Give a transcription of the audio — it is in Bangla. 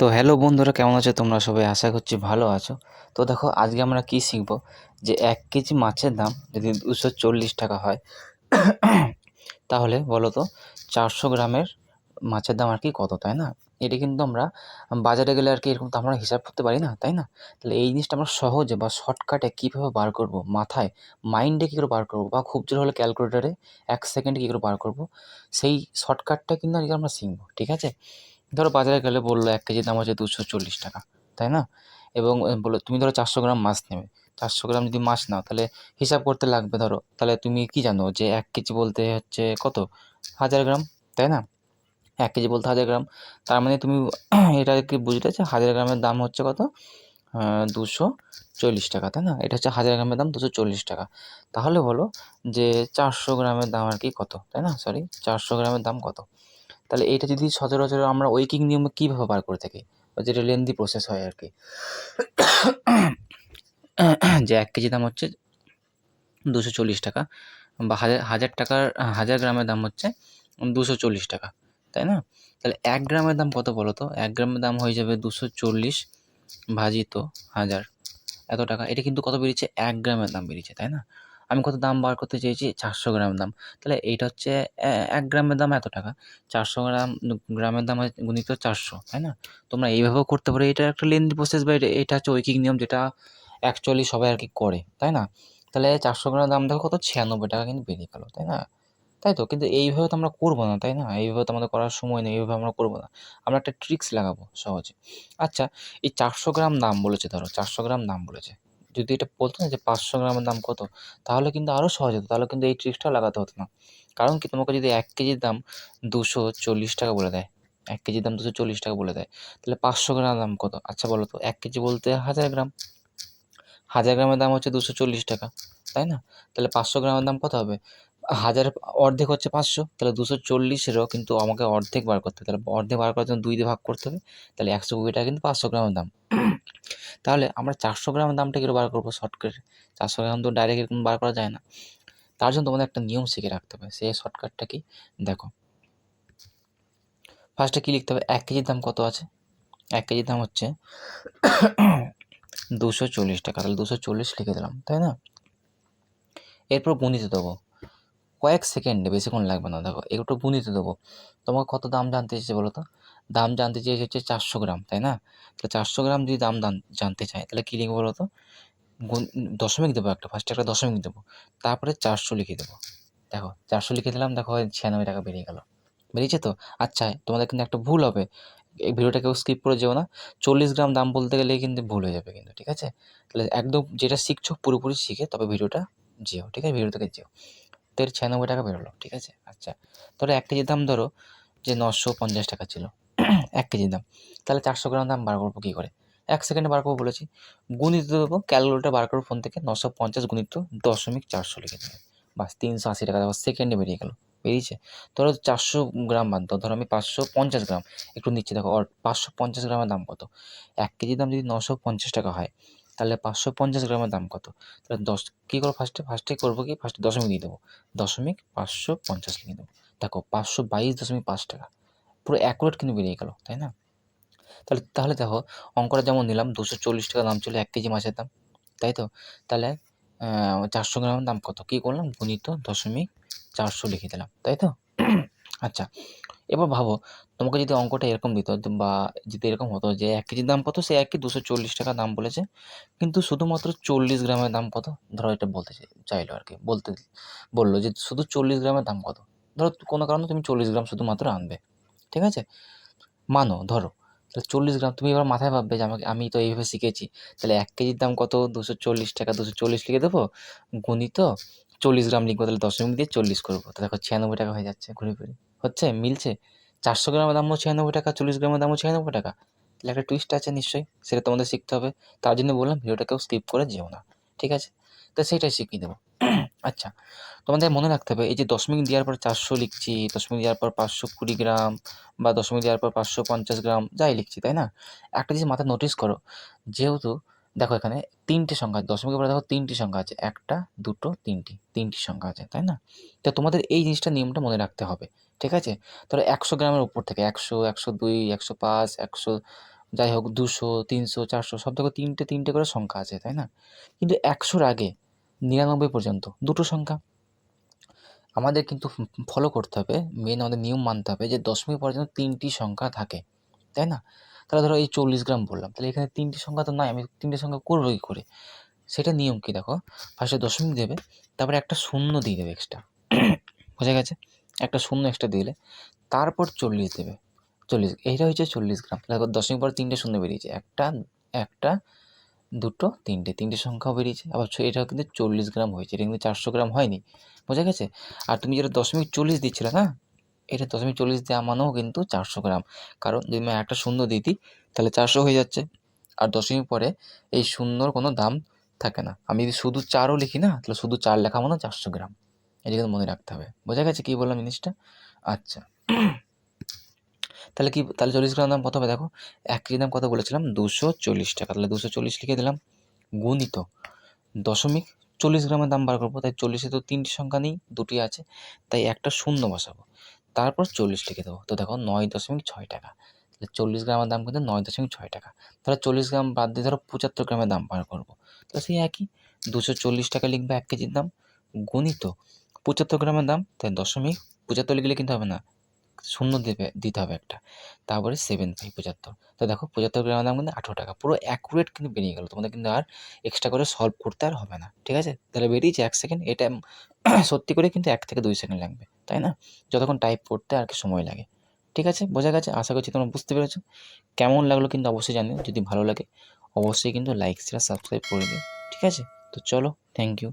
তো হ্যালো বন্ধুরা, কেমন আছো তোমরা সবাই? আশা করছি ভালো আছো। তো দেখো, আজকে আমরা কি শিখবো যে 1 কেজি মাছের দাম যদি 240 টাকা হয় তাহলে বলো তো 400 গ্রামের মাছের দাম আর কি কত, তাই না? এটা কিন্তু আমরা বাজারে গেলে আর কি এরকম তো আমরা হিসাব করতে পারি না, তাই না? তাহলে এই জিনিসটা আমরা সহজে বা শর্টকাটে কীভাবে বার করব, মাথায় মাইন্ডে কী করে বার করব, বা খুব জোর হলে ক্যালকুলেটরে 1 সেকেন্ডে কী করে বার করব, সেই শর্টকাটটা কিন্তু আজকে আমরা শিখবো, ঠিক আছে? ধরো বাজারে গেলে বললো 1 কেজির দাম হচ্ছে 240 টাকা, তাই না? এবং বললো তুমি ধরো 400 গ্রাম মাছ নেবে। 400 গ্রাম যদি মাছ নাও তাহলে হিসাব করতে লাগবে ধরো, তাহলে তুমি কি জানো যে 1 কেজি বলতে হচ্ছে কত? 1000 গ্রাম, তাই না? 1 কেজি বলতে 1000 গ্রাম। তার মানে তুমি এটা কি বুঝলে যে 1000 গ্রামের দাম হচ্ছে কত? 240 টাকা, তাই না? এটা হচ্ছে 1000 গ্রামের দাম 240 টাকা। তাহলে বলো যে 400 গ্রামের দাম আর কি কত, তাই না? সরি, 400 গ্রামের দাম কত? তাহলে এইটা যদি সচরাচর আমরা ঐকিক নিয়মে কীভাবে বার করে থাকি, বা যেটা লেন্দি প্রসেস হয় আর কি, যে 1 কেজি দাম হচ্ছে 240 টাকা, বা হাজার টাকার 1000 গ্রামের দাম হচ্ছে 240 টাকা, তাই না? তাহলে 1 গ্রামের দাম কত বলো তো? 1 গ্রামের দাম হয়ে যাবে 240 ভাজিত 1000, এত টাকা। এটা কিন্তু কত বেরিয়েছে? 1 গ্রামের দাম বেরিয়েছে, তাই না? আমি কত দাম বার করতে চেয়েছি? 400 গ্রাম দাম। তাহলে এইটা হচ্ছে 1 গ্রামের দাম এত টাকা। 400 গ্রামের দাম গুণিত 400, তাই না? তোমরা এইভাবেও করতে পারো। এটা একটা লেন্দি প্রসেস, বা এটা হচ্ছে ঐকিক নিয়ম, যেটা অ্যাকচুয়ালি সবাই আর কি করে, তাই না? তাহলে 400 গ্রামের দাম দেখো কত? 96 টাকা কিন্তু বেরিয়ে গেল, তাই না? তাই তো? কিন্তু এইভাবে তো আমরা করবো না, তাই না? এইভাবে তো আমাদের করার সময় নেই, এইভাবে আমরা করবো না। আমরা একটা ট্রিক্স লাগাবো সহজে। আচ্ছা, এই 400 গ্রাম দাম বলেছে, ধরো 400 গ্রাম দাম বলেছে। যদি এটা বলতো না যে 500 গ্রামের দাম কত? তাহলে কিন্তু আরও সহজ হতো। তাহলে কিন্তু এই ট্রিক্সটা লাগাতে হতো না। কারণ কি, তোমাকে যদি 1 কেজির দাম 240 টাকা বলে দেয়, 1 কেজির দাম 240 টাকা বলে দেয়, তাহলে 500 গ্রাম দাম কত? আচ্ছা বলো তো, 1 কেজি বলতে 1000 গ্রাম। 1000 গ্রামের দাম হচ্ছে 240 টাকা, তাই না? তাহলে 500 গ্রামের দাম কত হবে? 1000 এর অর্ধেক হচ্ছে 500, তাহলে 240-এরও কিন্তু আমাকে অর্ধেক বার করতে হবে। তাহলে অর্ধেক বার করার জন্য 2 দিয়ে ভাগ করতে হবে। তাহলে 120 টাকা কিন্তু 500 গ্রামের দাম। তাহলে আমরা 400 গ্রামের দামটা কী করে বার করবো শর্টকাটে? 400 গ্রাম তো ডাইরেক্ট এরকম বার করা যায় না। তার জন্য তোমাদের একটা নিয়ম শিখে রাখতে হবে। সেই শর্টকাটটা কি? দেখো, ফার্স্টে কী লিখতে হবে? 1 কেজির দাম কত আছে? 1 কেজির দাম হচ্ছে 240 টাকা। তাহলে 240 লিখে দিলাম, তাই না? এরপর গুণিতে দেবো। কয়েক সেকেন্ডে, বেশিক্ষণ লাগবে না। দেখো, একটু গুণিতে দেবো। তোমাকে কত দাম জানতে চেয়েছে বলো তো? দাম জানতে চেয়েছে হচ্ছে 400 গ্রাম, তাই না? তাহলে 400 গ্রাম যদি দাম জানতে চায়, তাহলে কী লিখবো বলো তো? দশমিক দেবো একটা, ফার্স্টে একটা দশমিক দেবো। তারপরে 400 লিখে দেবো। দেখো, 400 লিখে দিলাম, দেখো 96 টাকা বেরিয়ে গেল। বেরিয়েছে তো? আচ্ছা, তোমাদের কিন্তু একটা ভুল হবে। এই ভিডিওটা কেউ স্কিপ করে যেও না। 40 গ্রাম দাম বলতে গেলেই কিন্তু ভুল হয়ে যাবে কিন্তু, ঠিক আছে? তাহলে একদম যেটা শিখছো পুরোপুরি শিখে তবে ভিডিওটা যেও, ঠিক আছে? ভিডিও থেকে যেও। তো 96 টাকা বেরোলো, ঠিক আছে? আচ্ছা, ধরো 1 কেজির দাম ধরো যে 950 টাকা ছিল 1 কেজির দাম। তাহলে 400 গ্রাম দাম বার করবো কী করে? 1 সেকেন্ডে বার করবো বলেছি। গুণিত দেবো, ক্যালকুলেটর বার করবো ফোন থেকে। 950 গুণিত 0.400 লিখে দেবে। বাস, 380 টাকা দেখো সেকেন্ডে বেরিয়ে গেল। বেরিয়েছে? ধরো 400 গ্রাম বাদ দাও, ধরো আমি 550 গ্রাম একটু নিচ্ছি। দেখো 550 গ্রামের দাম কত? 1 কেজির দাম যদি 950 টাকা হয়, তাহলে 550 গ্রামের দাম কত? তাহলে কী করবো? ফার্স্টে করবো কি? ফার্স্টে দশমিক দিয়ে দেবো। 550 লিখে দেবো। দেখো 522.5 টাকা। পুরো অ্যাকুরেট কিন্তু বেরিয়ে গেল, তাই না? তাহলে দেখো, অঙ্কটা যেমন নিলাম, 240 টাকা দাম ছিল 1 কেজি মাছের দাম, তাই তো? তাহলে 400 গ্রামের দাম কত? কী করলাম? গুণিত 0.400 লিখে দিলাম, তাই তো? আচ্ছা, এবার ভাবো, তোমাকে যদি অঙ্কটা এরকম দিত, বা যদি এরকম হতো যে 1 কেজির দাম কত? সে একই 240 টাকা দাম বলেছে, কিন্তু শুধুমাত্র 40 গ্রামের দাম কত? ধরো এটা বলতে চাইলো আর কি, বললো যে শুধু 40 গ্রামের দাম কত? ধরো কোনো কারণে তুমি 40 গ্রাম শুধুমাত্র আনবে, ঠিক আছে? মানো ধরো, তাহলে 40 গ্রাম তুমি এবার মাথায় ভাববে যে আমি তো এইভাবে শিখেছি। তাহলে 1 কেজির দাম কত? 240 টাকা। 240 লিখে দেবো, গুণিত 40 গ্রাম লিখবো, তাহলে দশমিক দিয়ে 40 করবো। তো দেখো 96 টাকা হয়ে যাচ্ছে ঘুরে ফিরে। হচ্ছে? মিলছে? 400 গ্রামের দামও 96 টাকা, 40 গ্রামের দামও 96 টাকা। তাহলে একটা টুইস্ট আছে নিশ্চয়ই, সেটা তোমাদের শিখতে হবে। তার জন্য বললাম ভিডিওটা কেউ স্কিপ করে যেও না, ঠিক আছে? তো সেইটাই শিখিয়ে দেবো। আচ্ছা, তোমাদের মনে রাখতে হবে, এই যে দশমিক দেওয়ার পর 400 লিখছি, দশমিক দেওয়ার পর 520 গ্রাম, বা দশমিক দেওয়ার পর 550 গ্রাম, যাই লিখছি, তাই না? একটা জিনিস মাথায় নোটিস করো, যেহেতু দেখো এখানে 3টে সংখ্যা আছে, দশমিকের পরে দেখো 3টি সংখ্যা আছে, 1টা 2টো 3টি সংখ্যা আছে, তাই না? তো তোমাদের এই জিনিসটা, নিয়মটা মনে রাখতে হবে, ঠিক আছে? ধরো 100 গ্রামের উপর থেকে 100, 102, 105, যাই হোক 200, 300, 400 সব থেকে তিনটে তিনটে করে সংখ্যা আছে, তাই না? কিন্তু 100-র আগে 99 পর্যন্ত দুটো সংখ্যা। আমাদের কিন্তু ফলো করতে হবে, মেন আমাদের নিয়ম মানতে হবে যে দশমিক পর্যন্ত 3টি সংখ্যা থাকে, তাই না? তাহলে ধরো এই 40 গ্রাম বললাম, তাহলে এখানে 3টি সংখ্যা তো নাই, আমি 3টে সংখ্যা করবো কী করে? সেটা নিয়ম কি দেখো, ফার্স্টে দশমিক দেবে, তারপরে একটা শূন্য দিয়ে দেবে এক্সট্রা। বোঝা গেছে? একটা শূন্য এক্সট্রা দিলে তারপর 40 দেবে। 40, এইটা হচ্ছে 40 গ্রাম। দেখো দশমিক পর 3টে শূন্য বেরিয়েছে, একটা, দুটো, তিনটে সংখ্যাও বেরিয়েছে। আবার এটাও কিন্তু 40 গ্রাম হয়েছে, এটা কিন্তু 400 গ্রাম হয়নি। বোঝা গেছে? আর তুমি যেটা 0.40 দিচ্ছিলে না, এটা 0.40 দেওয়া মানেও কিন্তু 400 গ্রাম। কারণ যদি আমি একটা শূন্য দিয়ে দিই তাহলে 400 হয়ে যাচ্ছে। আর দশমিক পরে এই শূন্যর কোনো দাম থাকে না। আমি যদি শুধু 4ও লিখি না, তাহলে শুধু 4 লেখা মানে 400 গ্রাম। এটা কিন্তু মনে রাখতে হবে। বোঝা গেছে কী বললাম জিনিসটা? আচ্ছা, তাহলে 40 গ্রাম দাম কত হবে দেখো, 1 কেজির দাম কত বলেছিলাম? 240 টাকা। তাহলে 240 লিখে দিলাম, গুণিত দশমিক 40 গ্রামের দাম বার করবো, তাই 40-এ তো 3টি সংখ্যা নেই, 2টি আছে, তাই একটা শূন্য বসাবো, তারপর 40 লিখে দেবো। তো দেখো 9.6 টাকা। তাহলে 40 গ্রামের দাম কিন্তু 9.6 টাকা। তাহলে 40 গ্রাম বাদ দিয়ে ধরো 75 গ্রামের দাম বার করবো, তাহলে সেই একই 240 টাকা লিখবে 1 কেজির দাম, গুণিত 75 গ্রামের দাম, তাই 75 লিখলে কিন্তু হবে না, শূন্য দিতে হবে একটা, তারপরে 7/75। তো দেখো 75 গ্রামের দাম কিন্তু 18 টাকা। পুরো অ্যাকুরেট কিন্তু বেরিয়ে গেল, তোমাদের কিন্তু আর এক্সট্রা করে সলভ করতে আর হবে না। ঠিক আছে? তাহলে বেরিয়েছে 1 সেকেন্ড। এটা সত্যি করে কিন্তু 1 থেকে 2 সেকেন্ড লাগবে, তাই না? যতক্ষণ টাইপ করতে আর কি সময় লাগে। ঠিক আছে? বোঝা গেছে? আশা করছি তোমরা বুঝতে পেরেছো। কেমন লাগলো কিন্তু অবশ্যই জানিও। যদি ভালো লাগে অবশ্যই কিন্তু লাইক, শেয়ার, সাবস্ক্রাইব করে দিও। ঠিক আছে? তো চলো, থ্যাংক ইউ।